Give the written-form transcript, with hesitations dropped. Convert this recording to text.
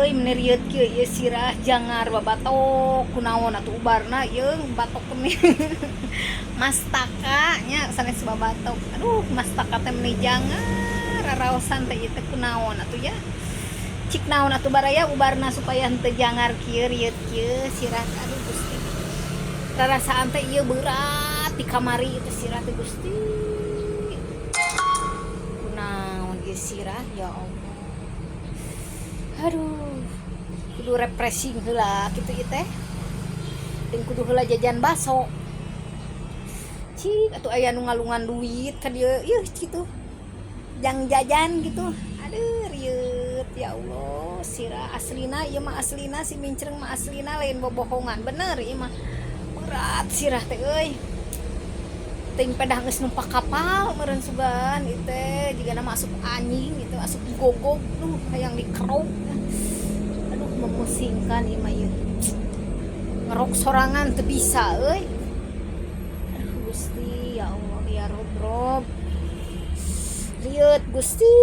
euy meneriet kieu ieu sirah jangar babatok kunaon atuh ubarna yeung batok kene mastaka nya sanes babatok aduh mastaka teh meuni jangar raraosan teh ieu teh kunaon atuh ya cik naon atuh baraya ubarna supaya henteu jangar kieu rieut kieu sirah aduh Gusti rarasaan teh ieu berat di kamari itu sirah teh Gusti kunaon ieu sirah ya Allah aduh kudu refreshing heula kitu ieu teh jeung kudu heula jajan baso cik atuh aya nu ngalungan duit ka dieu ieuh kitu jang jajan gitu aduh rieut ya Allah sirah aslina ieu mah aslina si mincreng mah aslina lain bobohongan bener ieu mah berat sirah teh euy ting pedah geus numpak kapal meureun sugan ieu teh jigana mah asup anjing gitu asup gogog duh hayang dikerok aduh memusingkan ieu mah ieu ngerok sorangan teu bisa euy aduh Gusti ya Allah ya Rob rieut Gusti